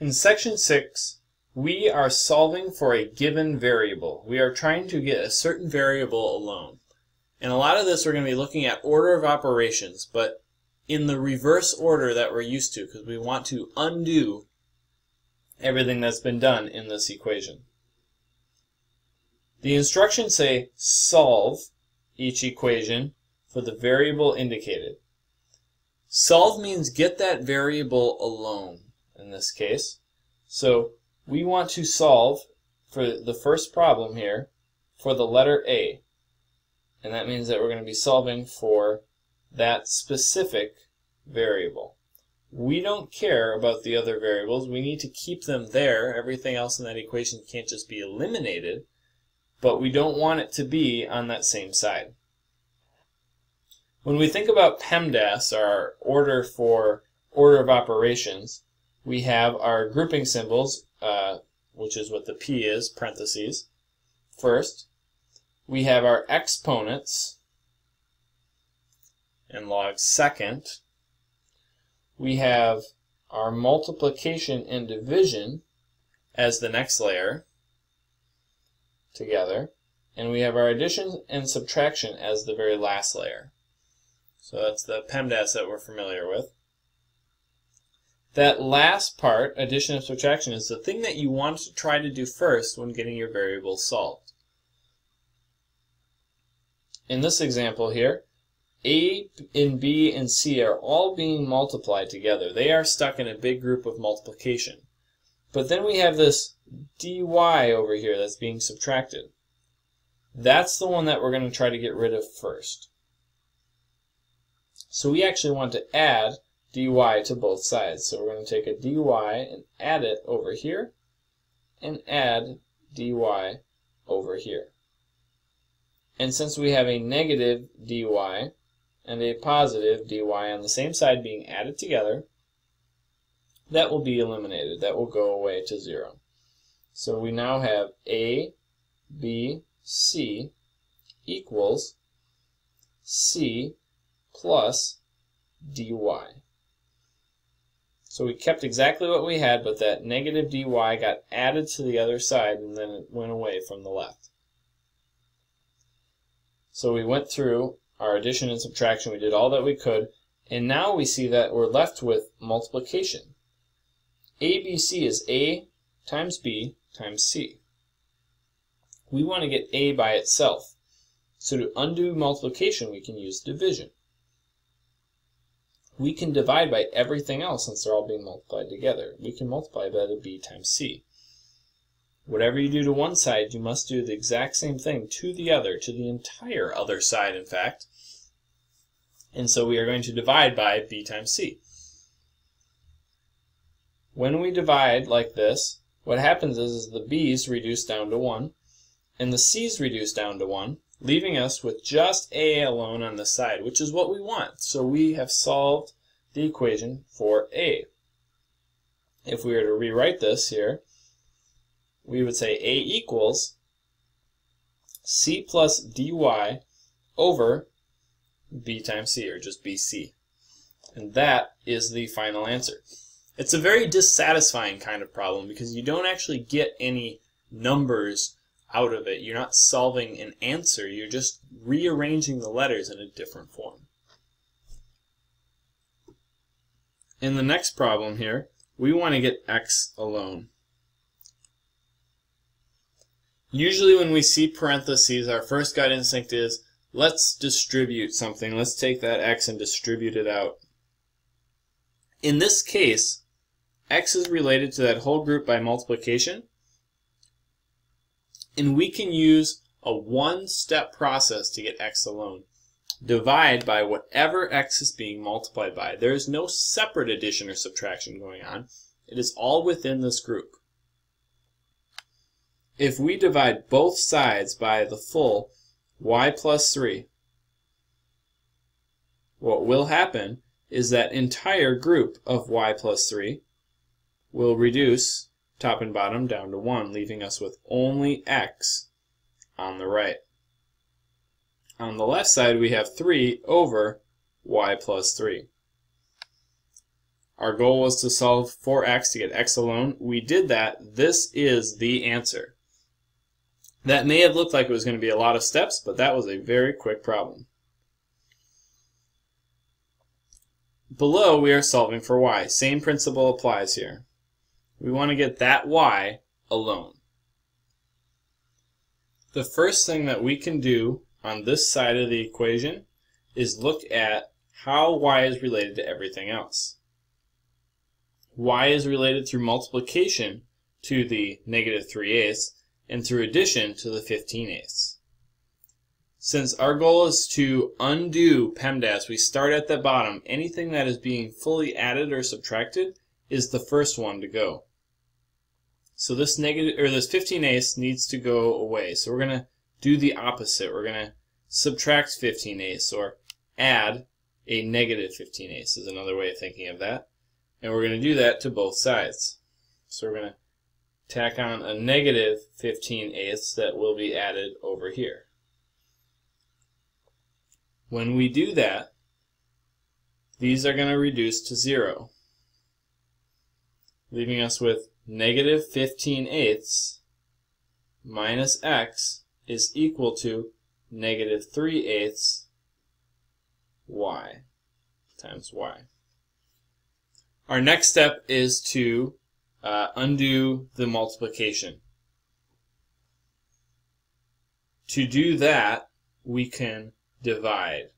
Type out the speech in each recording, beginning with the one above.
In section 6, we are solving for a given variable. We are trying to get a certain variable alone. And a lot of this we're going to be looking at order of operations, but in the reverse order that we're used to, because we want to undo everything that's been done in this equation. The instructions say solve each equation for the variable indicated. Solve means get that variable alone in this case. So we want to solve for the first problem here for the letter A. And that means that we're going to be solving for that specific variable. We don't care about the other variables. We need to keep them there. Everything else in that equation can't just be eliminated, but we don't want it to be on that same side. When we think about PEMDAS, our order for order of operations, we have our grouping symbols, which is what the P is, parentheses, first. We have our exponents and log second. We have our multiplication and division as the next layer together. And we have our addition and subtraction as the very last layer. So that's the PEMDAS that we're familiar with. That last part, addition and subtraction, is the thing that you want to try to do first when getting your variables solved. In this example here, A and B and C are all being multiplied together. They are stuck in a big group of multiplication. But then we have this dy over here that's being subtracted. That's the one that we're going to try to get rid of first. So we actually want to add dy to both sides. So we're going to take a dy and add it over here, and add dy over here. And since we have a negative dy and a positive dy on the same side being added together, that will be eliminated. That will go away to 0. So we now have A, B, C equals C plus dy. So we kept exactly what we had, but that negative dy got added to the other side and then it went away from the left. So we went through our addition and subtraction, we did all that we could, and now we see that we're left with multiplication. ABC is A times B times C. We want to get A by itself. So to undo multiplication, we can use division. We can divide by everything else since they're all being multiplied together. We can multiply by the B times C. Whatever you do to one side, you must do the exact same thing to the other, to the entire other side, in fact. And so we are going to divide by B times C. When we divide like this, what happens is the B's reduce down to 1, and the C's reduce down to 1, leaving us with just A alone on this side, which is what we want. So we have solved the equation for A. If we were to rewrite this here, we would say A equals C plus dy over B times C, or just BC. And that is the final answer. It's a very dissatisfying kind of problem because you don't actually get any numbers out of it. You're not solving an answer, you're just rearranging the letters in a different form. In the next problem here, we want to get x alone. Usually when we see parentheses, our first gut instinct is, let's distribute something. Let's take that x and distribute it out. In this case, x is related to that whole group by multiplication, and we can use a one-step process to get x alone. Divide by whatever x is being multiplied by. There is no separate addition or subtraction going on. It is all within this group. If we divide both sides by the full y plus 3, what will happen is that entire group of y plus 3 will reduce top and bottom down to 1, leaving us with only x on the right. On the left side, we have 3 over y plus 3. Our goal was to solve for x to get x alone. We did that. This is the answer. That may have looked like it was going to be a lot of steps, but that was a very quick problem. Below, we are solving for y. Same principle applies here. We want to get that y alone. The first thing that we can do on this side of the equation is look at how y is related to everything else. Y is related through multiplication to the negative 3/8 and through addition to the 15/8. Since our goal is to undo PEMDAS, we start at the bottom. Anything that is being fully added or subtracted is the first one to go. So this 15/8 needs to go away. So we're going to do the opposite. We're going to subtract 15/8 or add a negative 15/8 is another way of thinking of that. And we're going to do that to both sides. So we're going to tack on a negative 15/8 that will be added over here. When we do that, these are going to reduce to 0, leaving us with negative 15/8 minus x is equal to negative 3/8 y times y. Our next step is to undo the multiplication. To do that, we can divide.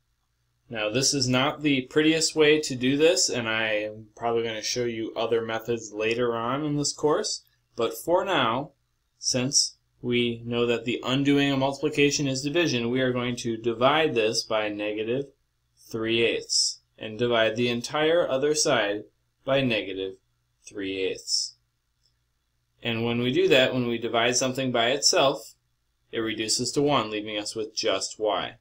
Now, this is not the prettiest way to do this, and I am probably going to show you other methods later on in this course. But for now, since we know that the undoing of multiplication is division, we are going to divide this by negative 3/8 and divide the entire other side by negative 3/8. And when we do that, when we divide something by itself, it reduces to 1, leaving us with just y.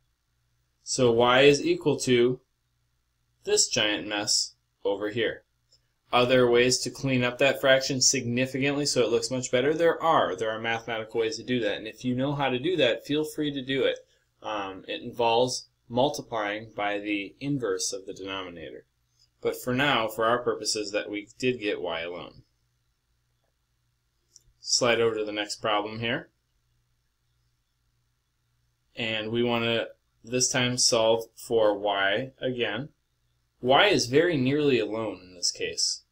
So y is equal to this giant mess over here. Are there ways to clean up that fraction significantly so it looks much better? There are mathematical ways to do that. And if you know how to do that, feel free to do it. It involves multiplying by the inverse of the denominator. But for now, for our purposes, that we did get y alone. Slide over to the next problem here. And we want to this time solve for y again. Y is very nearly alone in this case.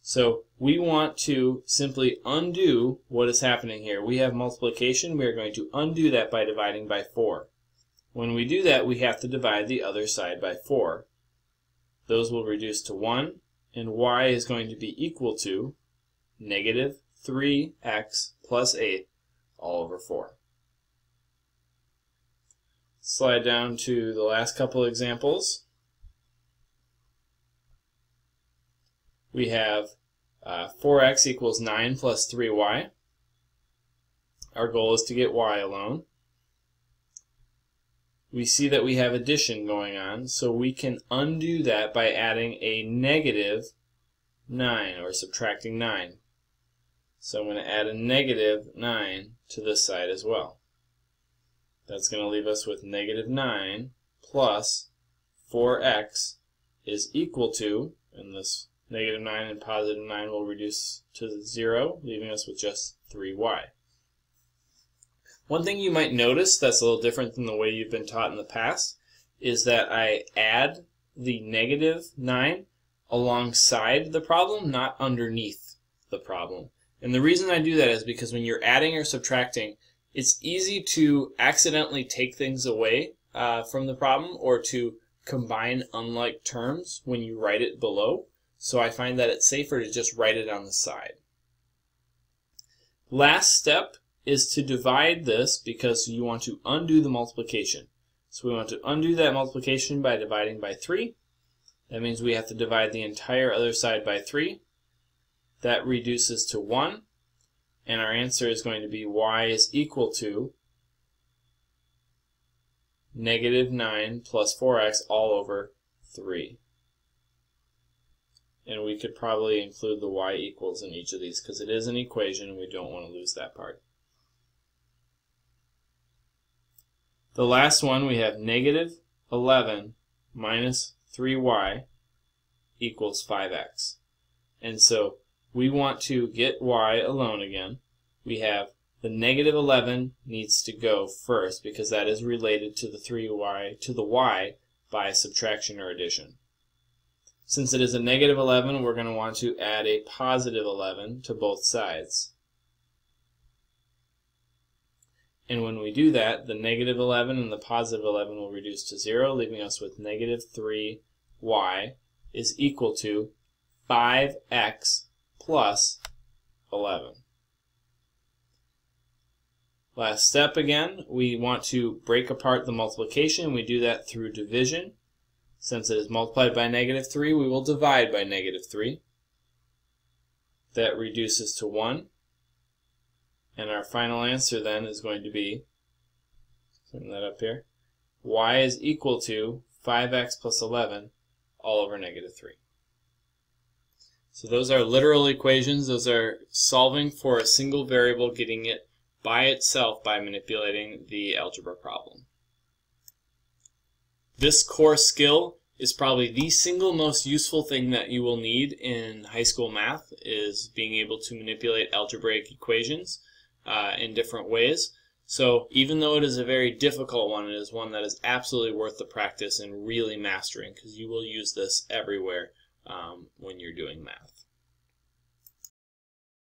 So we want to simply undo what is happening here. We have multiplication. We are going to undo that by dividing by 4. When we do that, we have to divide the other side by 4. Those will reduce to 1, and y is going to be equal to negative 3x plus 8 all over 4. Slide down to the last couple examples. We have 4x equals 9 plus 3y. Our goal is to get y alone. We see that we have addition going on, so we can undo that by adding a negative 9, or subtracting 9. So I'm going to add a negative 9 to this side as well. That's going to leave us with negative 9 plus 4x is equal to, and this negative 9 and positive 9 will reduce to 0, leaving us with just 3y. One thing you might notice that's a little different than the way you've been taught in the past is that I add the negative 9 alongside the problem, not underneath the problem. And the reason I do that is because when you're adding or subtracting, it's easy to accidentally take things away from the problem or to combine unlike terms when you write it below. So I find that it's safer to just write it on the side. Last step is to divide this because you want to undo the multiplication. So we want to undo that multiplication by dividing by 3. That means we have to divide the entire other side by 3. That reduces to 1. And our answer is going to be y is equal to negative 9 plus 4x all over 3. And we could probably include the y equals in each of these because it is an equation and we don't want to lose that part. The last one, we have negative 11 minus 3y equals 5x. And so we want to get y alone again. We have the negative 11 needs to go first because that is related to the 3y to the y by subtraction or addition. Since it is a negative 11, we're going to want to add a positive 11 to both sides. And when we do that, the negative 11 and the positive 11 will reduce to 0, leaving us with negative 3y is equal to 5x plus 11. Last step again, we want to break apart the multiplication. We do that through division. Since it is multiplied by negative 3, we will divide by negative 3. That reduces to 1. And our final answer then is going to be, bring that up here, y is equal to 5x plus 11 all over negative 3. So those are literal equations. Those are solving for a single variable, getting it by itself by manipulating the algebra problem. This core skill is probably the single most useful thing that you will need in high school math, is being able to manipulate algebraic equations in different ways. So even though it is a very difficult one, it is one that is absolutely worth the practice and really mastering, because you will use this everywhere when you're doing math.